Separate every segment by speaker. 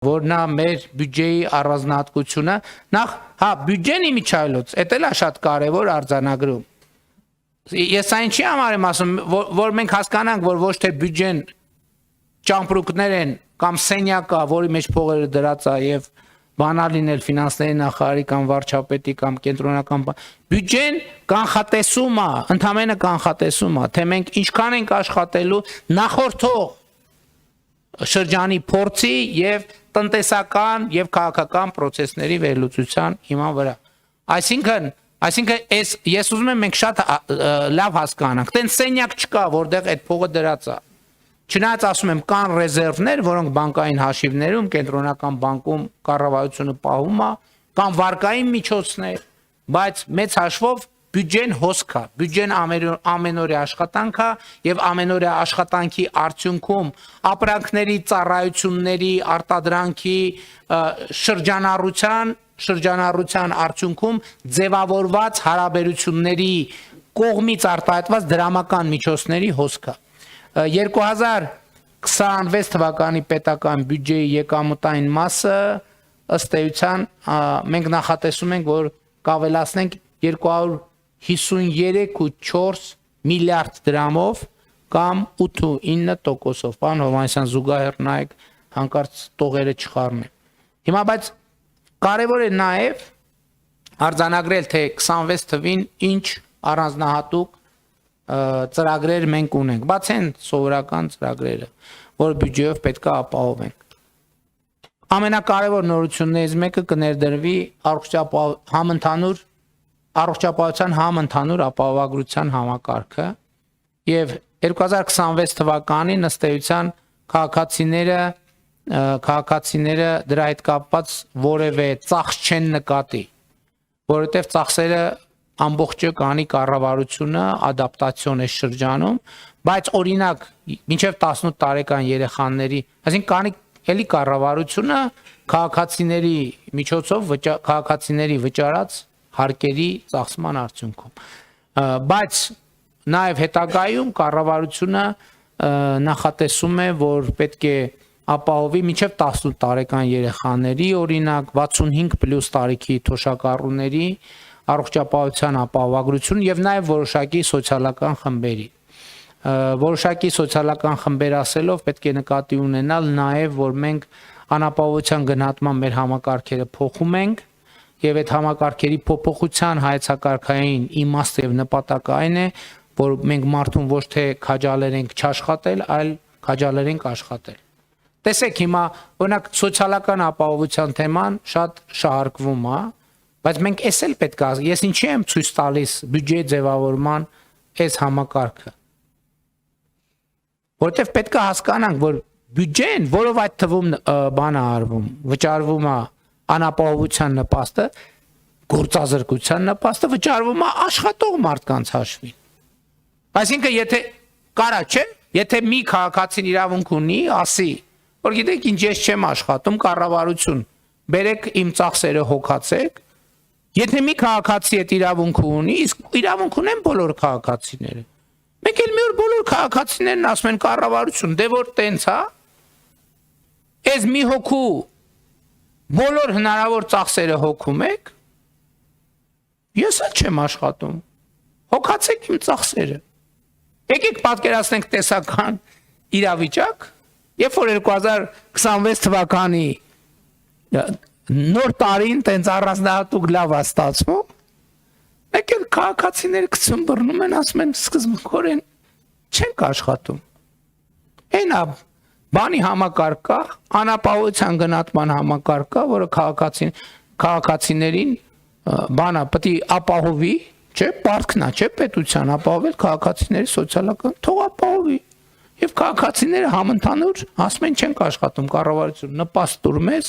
Speaker 1: որ նա մեր բյուջեի առանձնահատկությունը նախ բյուջեն իմիջայլոց դա էլ է շատ կարևոր արձանագրում ես այն չի համար եմ ասում որ մենք հասկանանք որ ոչ թե բյուջեն ճամպրուկներ են կամ սենյակա որի մեջ փողերը դրած է եւ բանալ լինել ֆինանսների նախարարի կամ վարչապետի կամ կենտրոնական բյուջեն կանխատեսում է ընդհանրապես կանխատեսում է թե մենք ինչքան ենք աշխատելու նախորդող շրջանի փորձի եւ տնտեսական եւ քաղաքական process-ների վերլուծության հիման վրա այսինքն ես ուզում եմ մենք շատ լավ հասկանանք տեն սենյակ չկա որտեղ այդ փողը դրած է չնայած ասում եմ կան ռեզերվներ որոնք բանկային հաշիվներում կենտրոնական բանկում կառավարությունը պահում է կամ վարկային միջոցներ բայց մեծ հաշվով բյուջեն հոսք է բյուջեն ամենօրյա աշխատանք է եւ ամենօրյա աշխատանքի արդյունքում ապրանքների ծառայությունների արտադրանքի շրջանառության արդյունքում ձևավորված հարաբերությունների կողմից արտահայտված դրամական միջոցների հոսք է 2026 թվականի պետական բյուջեի եկամուտային մասը ըստ էության մենք նախատեսում ենք որ կավելացնենք 253.4 միլիարդ դրամով կամ 8.9%-ով պարոն Հովհաննիսյան զուգահեռ նայեք հանկարծ տողերը չխառնեն հիմա բայց կարևոր է նաև արձանագրել թե 26 թվին ինչ առանձնահատուկ ծրագրեր մենք ունենք բաց են սովորական ծրագրերը որ բյուջեով պետք է ապահովենք ամենակարևոր նորություններից մեկը կներդրվի առողջապահության համընդհանուր ապահովագրության համակարգը եւ 2026 թվականին ըստ էության քաղաքացիները դրա հետ կապված որևէ ծախս չեն նկատի որովհետեւ ծախսերը ամբողջը կանի կառավարությունը ադապտացիոն է շրջանում բայց օրինակ մինչև 18 տարեկան երեխաների այսինքն կանի էլի կառավարությունը քաղաքացիների միջոցով քաղաքացիների վճարած հարկերի ծախսման արդյունքում բայց նաև հետագայում կառավարությունը նախատեսում է որ պետք է ապահովի մինչև 18 տարեկան երեխաների օրինակ 65+ տարիքի թոշակառուների առողջապահության ապահովագրություն եւ նաեւ որոշակի սոցիալական խմբերի որոշակի սոցիալական խմբեր ասելով պետք է նկատի ունենալ նաեւ որ մենք անապահովության գնահատման մեր համակարգերը փոխում ենք եւ այդ համակարգերի փոփոխության հայեցակարգային իմաստը եւ նպատակը այն է որ մենք մարդուն ոչ թե քաջալերենք չաշխատել այլ քաջալերենք աշխատել տեսեք հիմա օրինակ սոցիալական ապահովության թեման շատ շահարկվում է բայց մենք էս էլ պետք է ես ինչի եմ ցույց տալիս բյուջեի ձևավորման այս համակարգը որտեվ պետք է հասկանանք որ բյուջեն որով այդ թվում բանը արվում վճարվում է անապահովության նպաստը գործազրկության նպաստը վճարվում է աշխատող մարդկանց հաշվին այսինքն եթե կարա չէ եթե մի քաղաքացին իրավունք ունի ասի որ գիտեք ինչ ես չեմ աշխատում կառավարություն բերեք իմ ծախսերը հոգացեք եթե մի քաղաքացի այդ իրավունքը ունի իսկ իրավունք ունեն բոլոր քաղաքացիները մենք էլ մի օր բոլոր քաղաքացիներն ասում են կառավարություն դե որ տենց հա այս մի հոգու բոլոր հնարավոր ծախսերը հոգում եք ես էլ չեմ աշխատում հոգացեք իմ ծախսերը եկեք պատկերացնենք տեսական իրավիճակ երբ որ 2026 թվականի նոր տարին տենց առանձնահատուկ լավ է ստացվում մեկ էլ քաղաքացիները գցում բռնում են ասում են սկզբունքորեն չենք աշխատում այնա բանի համակարգ կա անապահովության գնահատման համակարգ կա որը քաղաքացիներին բանա պետք է ապահովի չէ պարտքն է չէ պետության ապահովել քաղաքացիների սոցիալական թող ապահովի եւ քաղաքացիները համընդհանուր ասում են չենք աշխատում կառավարություն նպաստ տուրմես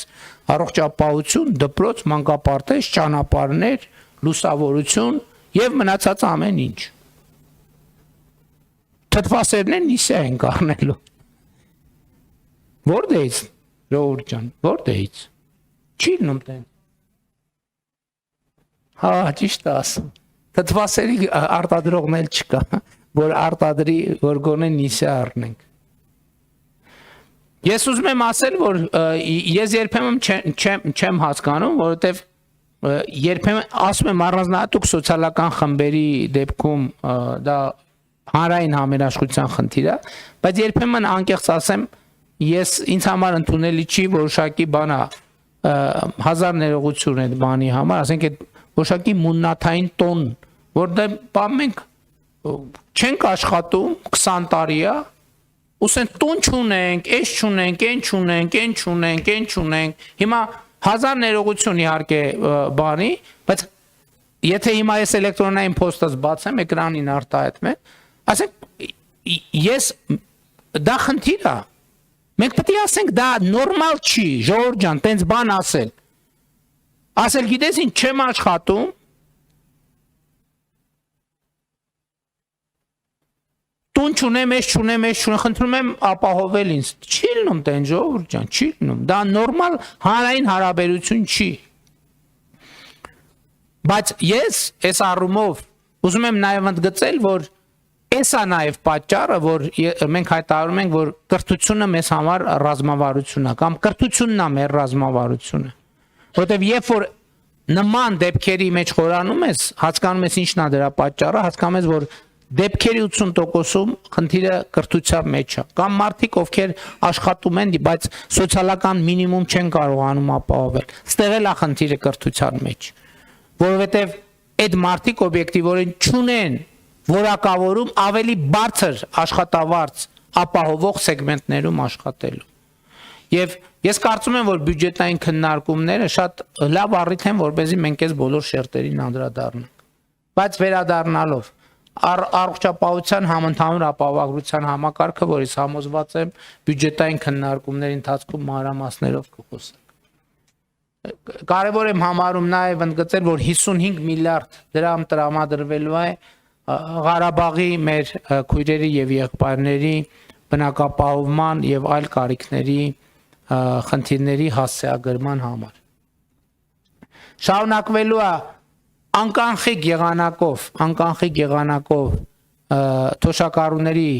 Speaker 1: առողջապահություն դպրոց մանկապարտեզ ճանապարհներ լուսավորություն եւ մնացած ամեն ինչ թթվասերներն իսա են կառնելու որտեղից Ժողովուրդ ջան որտեղից չի լինում տեն հա ճիշտ ասում թթվասերի արտադրողն էլ չկա որ արտադրի որ գոնե նիսա առնենք Ես ուզում եմ ասել, որ ես երբեմն չեմ հասկանում, որովհետև երբեմն ասում եմ առանձնահատուկ սոցիալական խմբերի դեպքում դա հանրային համերաշխության խնդիր է, բայց երբեմն անկեղծ ասեմ, ես ինձ համար ընդունելի չի որոշակի բանա հազար ներողություն այդ բանի համար, ասենք այդ որոշակի մուննաթային տոն, որտեղ բան մենք չենք աշխատում 20 տարի է, ուսենք տուն չունենք, էս չունենք, այն չունենք, այն չունենք, այն չունենք, հիմա հազար ներողություն իհարկե բանի, բայց եթե հիմա ես էլեկտրոնային փոստս բացեմ, էկրանին արտահայտում եմ, ասենք ես դա խնդիր է, մենք պետք է ասենք դա նորմալ չի, ժողովուրդ ջան, տենց բան ասել գիտես ինչ չեմ աշխատում, տուն չունեմ, ես չունեմ, խնդրում եմ ապահովել ինձ, չի լինում տեն ժողովուրդ ջան, չի լինում, դա նորմալ հանրային հարաբերություն չի, բայց ես այս առումով ուզում եմ նաև ընդգծել, որ էս է նաև պատճառը, որ մենք հայտարարում ենք, որ կրթությունը մեզ համար ռազմավարություն է, կամ կրթությունն է մեր ռազմավարությունը, որովհետև երբ որ նման դեպքերի մեջ խորանում ես, հասկանում ես ինչն է դրա պատճառը, հասկանում ես, որ դեպքերի 80%-ում խնդիրը կրթության մեջ է, կամ մարդիկ ովքեր աշխատում են, բայց սոցիալական մինիմում չեն կարողանում ապահովել, ստեղ էլ է խնդիրը կրթության մեջ, որովհետև այդ մարդիկ օբյեկտիվորեն չունեն որակավորում ավելի բարձր աշխատավարձ ապահովող սեգմենտներում աշխատելու։ Եվ ես կարծում եմ, որ բյուջետային քննարկումները շատ լավ առիթ են, որպեսզի մենք այս բոլոր շերտերին անդրադառնանք, բայց վերադառնալով առողջապահության համընդհանուր ապահովագրության համակարգը, որից համոզված եմ բյուջետային քննարկումների ընթացքում մանրամասներով կխոսենք։ Կարևոր եմ համարում նաև ընդգծել, որ 55 միլիարդ դրամ տրամադրվելու է Ղարաբաղի մեր քույրերի եւ եղբայրների բնակապահովման եւ այլ կարիքների խնդիրների հասցեագրման համար։ Շարունակվելու է անկանխիկ եղանակով թոշակառուների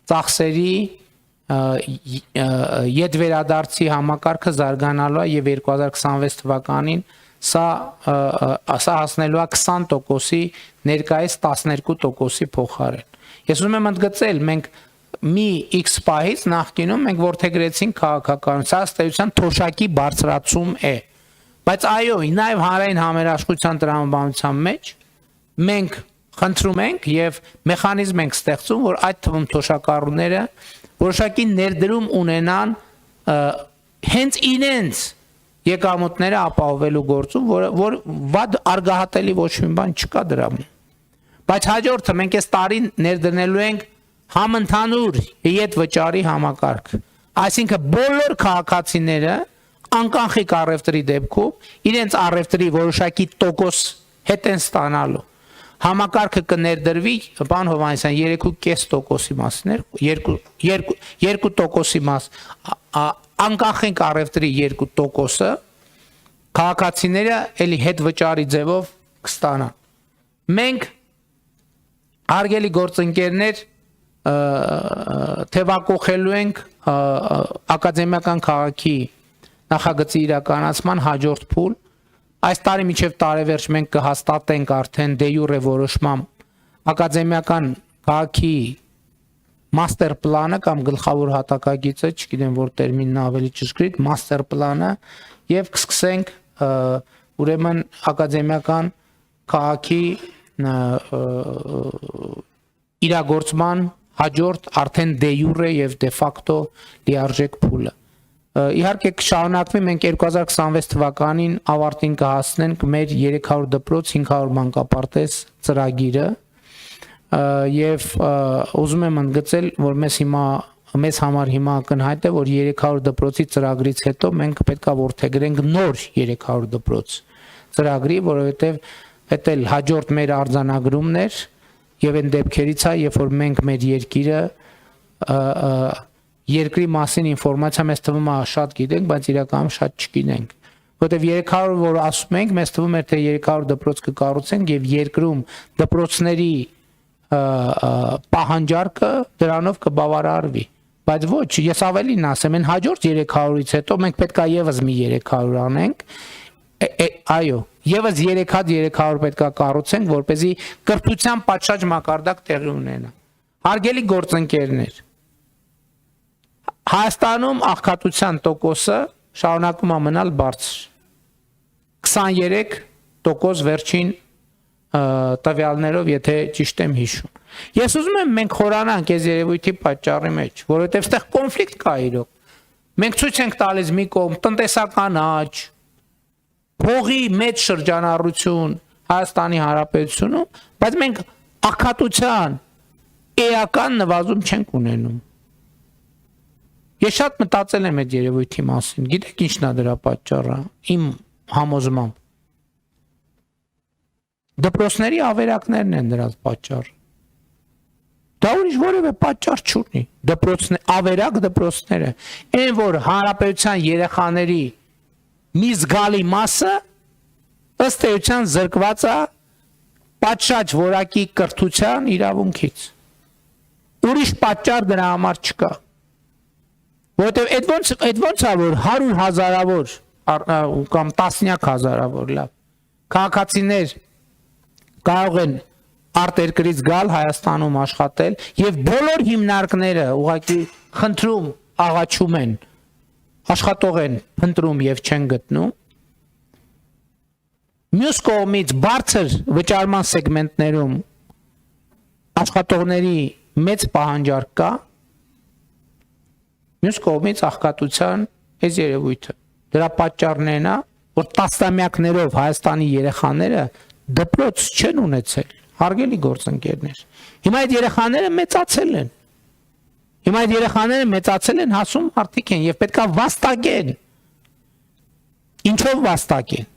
Speaker 1: ծախսերի յետվերադարձի համակարգը զարգանալու է եւ 2026 թվականին սա հասնելու է 20%-ի ներկայիս 12%-ի փոխարեն։ Ես ուզում եմ ընդգծել, մենք մի X պահից նախկինում մենք որդեգրեցինք քաղաքականություն, սա ըստ էության թոշակի բարձրացում է։ Բայց այո, նաև հանրային համերաշխության տրամաբանության մեջ մենք խնդրում ենք եւ մեխանիզմ ենք ստեղծում, որ այդ թվում թոշակառուները որոշակի ներդրում ունենան հենց իրենց եկամուտները ապահովելու գործում, որ վատ արգահատելի ոչ մի բան չկա դրանում։ Բայց հաջորդը մենք այս տարին ներդնելու ենք համընդհանուր ետ վճարի համակարգ։ Այսինքն բոլոր քաղաքացիները անկանխիկ առևտրի դեպքում իրենց առևտրի որոշակի տոկոս հետ են ստանալու։ Համակարգը կներդրվի, պարոն Հովհաննիսյան, 3.5%-ի մասներ, 2%-ի մաս, անկախենք առևտրի 2%-ը, քաղաքացիները էլի հետ վճարի ձևով կստանան։ Մենք հարգելի գործընկերներ թևակողելու ենք ակադեմիական քաղաքի նախագծի իրականացման հաջորդ փուլ։ Այս տարի մինչև տարեվերջ մենք կհաստատենք արդեն դե յուրե որոշմամբ ակադեմիական քաղաքի master plանը կամ գլխավոր հատակագիծը, չգիտեմ որ տերմինն ավելի ճշգրիտ, master plանը եւ կսկսենք ուրեմն ակադեմիական քաղաքի իրագործման հաջորդ արդեն դե յուրե եւ դե ֆակտո լիարժեք փուլը։ Իհարկե կշարունակվի, մենք 2026 թվականին ավարտին կհասնենք մեր 300 դպրոց 500 մանկապարտեզ ծրագիրը եւ ուզում եմ ընդգծել, որ մեզ համար հիմա ակնհայտ է, որ 300 դպրոցի ծրագրից հետո մենք պետք է որդեգրենք նոր 300 դպրոց ծրագրի, որովհետեւ դա էլ հաջորդ մեր արձանագրումներ եւ այն դեպքերից է, երբ որ մենք մեր երկիրը երկրի մասին ինֆորմացիա մեզ թվում է շատ գիտենք, բայց իրականում շատ չգիտենք։ Որտեւ 300 որ ասում ենք, մեզ թվում է թե 300 դպրոց կկառուցենք եւ երկրում դպրոցների պահանջարկը դրանով կբավարարվի։ Բայց ոչ, ես ավելին ասեմ, այն հաջորդ 300-ից հետո մենք պետք է եւս մի 300 անենք։ Այո, եւս 3 հատ 300 պետք է կառուցենք, որպեսզի կրթության պատշաճ մակարդակ տեղի ունենա։ Հարգելի գործընկերներ, Հայաստանում աղքատության տոկոսը շարունակում է մնալ բարձր։ 23% վերջին տվյալներով, եթե ճիշտ եմ հիշում։ Ես ուզում եմ մենք խորանանք այս երևույթի պատճառի մեջ, որովհետև այստեղ կոնֆլիկտ կա իրոք։ Մենք ցույց ենք տալիս մի կողմ տնտեսական աճ, փողի մեծ շրջանառություն Հայաստանի Հանրապետությունում, բայց մենք աղքատության էական նվազում չենք ունենում։ Ես շատ մտածել եմ այդ երևույթի մասին։ Գիտեք ինչն է դրա պատճառը։ Իմ համոզմամբ դպրոցների ավերակներն են դրանց պատճառը։ Դա ուրիշ որևէ պատճառ չունի։ Ավերակ դպրոցները, այն որ հանրապետության երեխաների մի զգալի մասը ըստ էության զրկված է պատշաճ որակի կրթության իրավունքից։ Ուրիշ պատճառ դրա համար չկա։ Որովհետև այդ ոնց է որ 100,000-ավոր կամ տասնյակ հազարավոր լավ քաղաքացիներ կարող են արտերկրից գալ Հայաստանում աշխատել եւ բոլոր հիմնարկները ուղղակի խնդրում աղաչում են աշխատող են փնտրում եւ չեն գտնում մյուս կողմից բարձր վճարման սեգմենտներում աշխատողների մեծ պահանջարկ կա մյուս կողմից աղքատության այս երևույթը դրա պատճառն է նա որ տասնամյակներով Հայաստանի երեխաները դպրոց չեն ունեցել հարգելի գործընկերներ հիմա այդ երեխաները մեծացել են հասում մարդիկ են եւ պետքա վաստակեն ինչով վաստակեն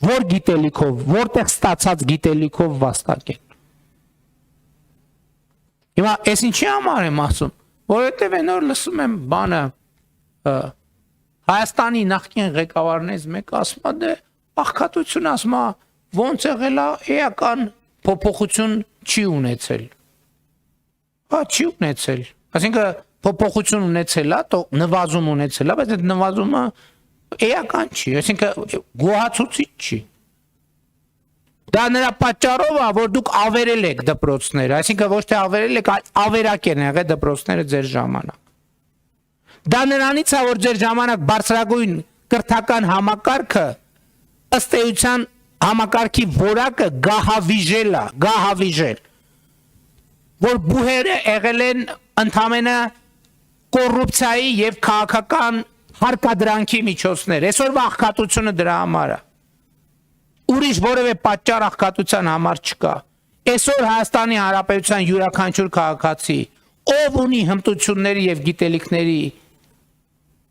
Speaker 1: որ գիտելիքով որտեղ ստացած գիտելիքով վաստակեն հիմա այս ինչի համար եմ ասում որովհետեւ այնօր լսում եմ բանը Հայաստանի նախկին ղեկավարներից մեկը ասում է դե աղքատություն ասում է ոնց եղել է էական փոփոխություն չի ունեցել հա չի ունեցել այսինքն փոփոխություն ունեցել է તો նվազում ունեցել է բայց այդ նվազումը էական չի այսինքն գոհացուցիչ չի դա նրա պատճառով է որ դուք ավերել եք դպրոցները այսինքն ոչ թե ավերել եք ավերակ են եղել դպրոցները ձեր ժամանակ Դա նրանից է որ ձեր ժամանակ բարձրագույն կրթական համակարգը ըստ էության համակարգի որակը գահավիժել որ բուհերը եղել են ընդամենը կոռուպցիայի եւ քաղաքական հարկադրանքի միջոցներ այսօրվա աղքատությունը դրա համար է ուրիշ որևէ պատճառ աղքատության համար չկա այսօր Հայաստանի Հանրապետության յուրաքանչյուր քաղաքացի ով ունի հմտությունների եւ գիտելիքների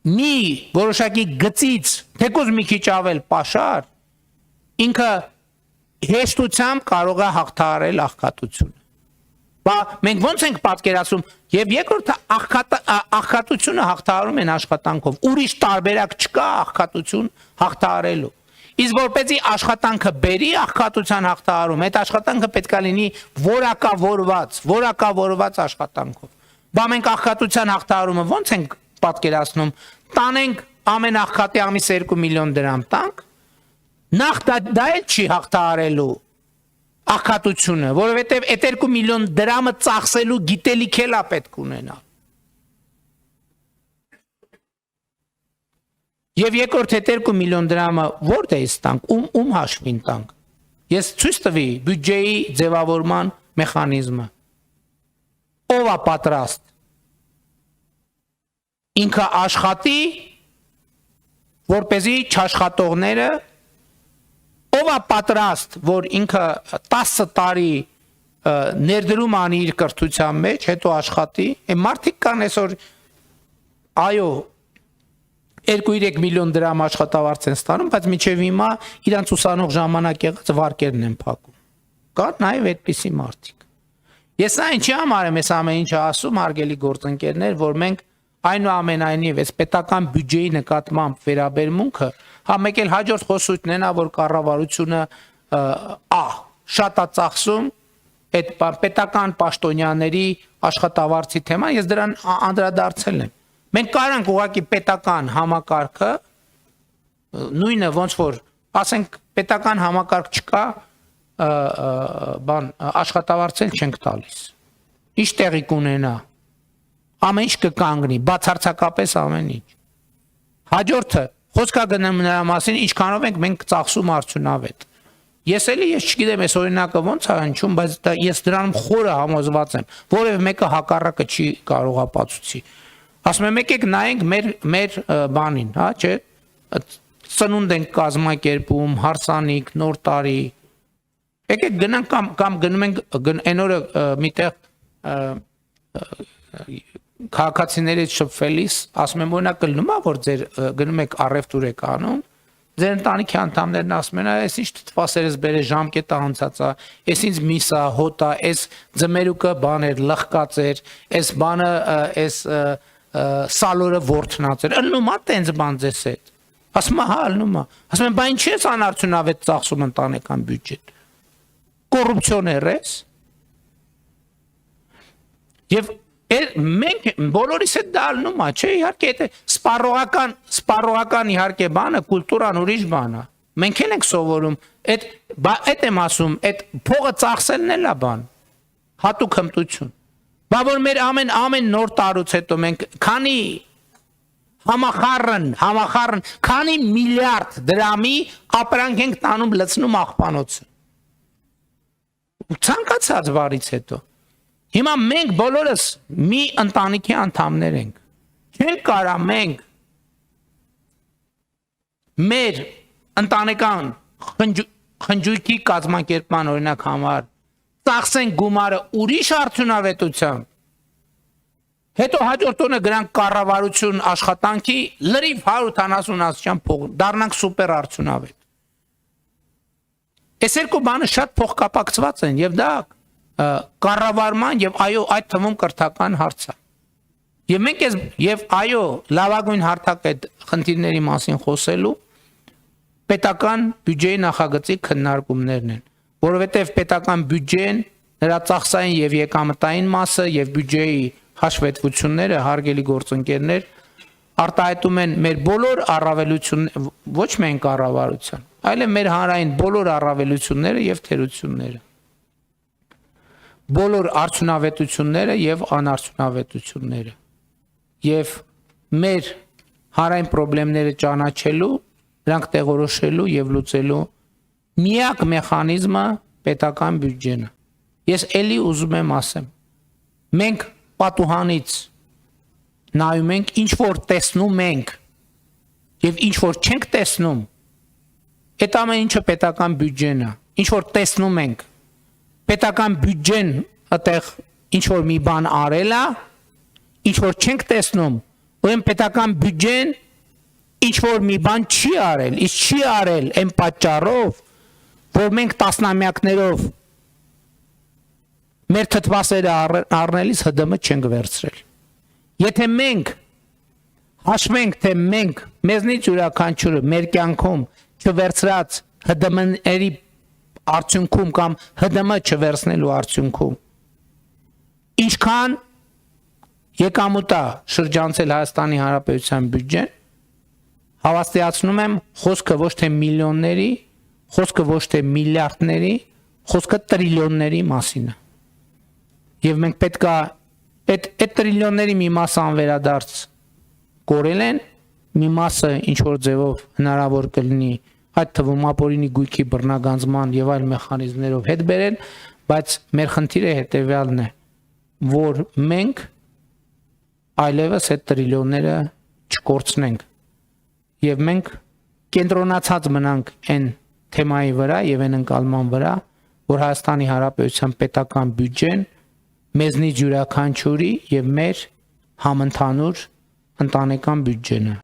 Speaker 1: մի որոշակի գծից թեկուզ մի քիչ ավել պաշար ինքը հեշտությամբ կարող է հաղթահարել աղքատությունը բա մենք ոնց ենք պատկերացնում եւ երկրորդը աղքատությունը հաղթահարում են աշխատանքով ուրիշ տարբերակ չկա աղքատություն հաղթահարելու իսկ որպեսզի աշխատանքը բերի աղքատության հաղթահարում այդ աշխատանքը պետք է լինի որակավորված աշխատանքով բա մենք աղքատության հաղթահարումը ոնց ենք պատկերացնում տանենք ամեն աղքատի ամիս 2 միլիոն դրամ տանք նախ դա էլ չի հաղթահարելու աղքատությունը որովհետև այդ 2 միլիոն դրամը ծախսելու գիտելիք էլ է պետք ունենալ եւ երկրորդ այդ 2 միլիոն դրամը որտեղից տանք ում հաշվին տանք ես ցույց տվի բյուջեի ձևավորման մեխանիզմը ով է պատրաստ ինքը աշխատի որպեսզի չաշխատողները ով է պատրաստ որ ինքը 10 տարի ներդրում անի իր կրթության մեջ հետո աշխատի այն մարդիկ կան այսօր այո 2-3 միլիոն դրամ աշխատավարձ են ստանում բայց մինչև հիմա իրանց ուսանող ժամանակ եղած վարկերն են փակում կան նաև այդպիսի մարդիկ ես նա ինչի համար եմ այս ամեն ինչը ասում հարգելի գործընկերներ որ մենք այնուամենայնիվ այս պետական բյուջեի նկատմամբ վերաբերմունքը հա մեկ էլ հաջորդ խոսույթն է նա որ կառավարությունը շատ է ծախսում այդ պետական պաշտոնյաների աշխատավարձի թեման, ես դրան անդրադարձել եմ։ Մենք կարանք ուղղակի պետական համակարգը նույնը ոնց որ ասենք պետական համակարգ չկա, աշխատավարձել չենք տալիս։ Ինչ տեղի կունենա։ Ամեն ինչ կկանգնի, բացարձակապես ամեն ինչ։ Հաջորդը խոսքա գնում նրա մասին, ինչքանով ենք մենք ծախսում արդյունավետ։ Ես չգիտեմ այս օրինակը ոնց է հնչում, բայց ես դրանում խորը համոզված եմ, որևէ մեկը հակառակը չի կարող ապացուցի։ Ասում եմ եկեք նայենք մեր բանին, հա, չէ՞։ Ծնունդ ենք կազմակերպում, հարսանիք, նոր տարի։ Եկեք գնանք կամ գնում ենք այն օրը միտեղ քաղաքացիներից շփվելիս, ասում եմ օրինակ կլնում է որ ձեր գնում եք առևտուր եք անում, ձեր ընտանիքի անդամներն ասում են, այս ինչ թվասերս բերե ժամկետը անցած է, այս ինձ միսա, հոտա, այս ձմերուկը բաներ լղկած էր, այս բանը այս սալորը ворթնած էր, ըլնում է տենց բան ձեզ հետ։ Ասում է հա ըլնում է։ Ասում եմ բա ինչ ես անարդյունավետ ծախսում ընտանեկան բյուջետ։ Կոռուպցիոն ես։ Եվ մենք բոլորիս հետ դա ալնում է, չէ, իհարկե այդ սպառողական իհարկե բանը, կուլտուրան ուրիշ բան է։ Մենք էլ ենք սովորում, այդ եմ ասում, այդ փողը ծախսելն էլ է բան, հատուկ հմտություն։ Բա որ մեր ամեն նոր տարուց հետո մենք քանի համախառն, քանի միլիարդ դրամի ապրանք ենք տանում լցնում աղբանոցը։ Ցանկացած բարից հետո։ Հիմա մենք բոլորս մի ընտանիքի անդամներ ենք։ Չենք կարա մենք մեր ընտանեկան խնջույքի կազմակերպման օրինակ համար ծախսենք գումարը ուրիշ արդյունավետությամբ։ Հետո հաջորդ օրը գրանք կառավարություն աշխատանքի լրիվ 170 ասիան փող դառնանք սուպեր արդյունավետ։ Այս երկու բանը շատ փոխկապակցված են եւ դա կառավարման եւ այո այդ թվում կրթական հարց է։ Եվ մենք եւ այո լավագույն հարթակ այդ խնդիրների մասին խոսելու պետական բյուջեի նախագծի քննարկումներն են, որովհետեւ պետական բյուջեն նրա ծախսային եւ եկամտային մասը եւ բյուջեի հաշվետվությունները հարգելի գործընկերներ արտահայտում են մեր բոլոր առավելությունները, ոչ միայն կառավարության, այլև մեր հանրային բոլոր առավելությունները եւ թերությունները։ Բոլոր արդյունավետությունները եւ անարդյունավետությունները եւ մեր հանրային խնդիրները ճանաչելու, դրանք տեղորոշելու եւ լուծելու միակ մեխանիզմը պետական բյուջեն է։ Ես էլի ուզում եմ ասեմ, մենք պատուհանից նայում ենք, ինչ որ տեսնում ենք եւ ինչ որ չենք տեսնում, այդ ամեն ինչը պետական բյուջեն է։ Ինչ որ տեսնում ենք, պետական բյուջեն այդտեղ ինչ որ մի բան արել է, ինչ որ չենք տեսնում, ուրեմն պետական բյուջեն ինչ որ մի բան չի արել, իսկ չի արել այն պատճառով, որ մենք տասնամյակներով մեր թթվասերը առնելիս ՀԴՄ չենք վերցրել։ Եթե մենք հաշվենք, թե մենք մեզնից յուրաքանչյուրը մեր կյանքում չվերցրած ՀԴՄ-ների արդյունքում կամ ՀԴՄ չվերցնելու արդյունքում ինչքան եկամուտ է շրջանցել Հայաստանի Հանրապետության բյուջեն, հավաստիացնում եմ, խոսքը ոչ թե միլիոնների, խոսքը ոչ թե միլիարդների, խոսքը տրիլիոնների մասին է։ Եվ մենք պետք է այդ տրիլիոնների մի մասը անվերադարձ կորել են, մի մասը ինչ որ ձևով հնարավոր կլինի այդ թվում ապօրինի գույքի բռնագանձման եւ այլ մեխանիզմներով հետ բերել, բայց մեր խնդիրը հետեւյալն է, որ մենք այլևս այդ տրիլիոնները չկորցնենք եւ մենք կենտրոնացած մնանք այն թեմայի վրա եւ այն ընկալման վրա, որ Հայաստանի Հանրապետության պետական բյուջեն մեզնից յուրաքանչյուրի եւ մեր համընդհանուր ընտանեկան բյուջեն է։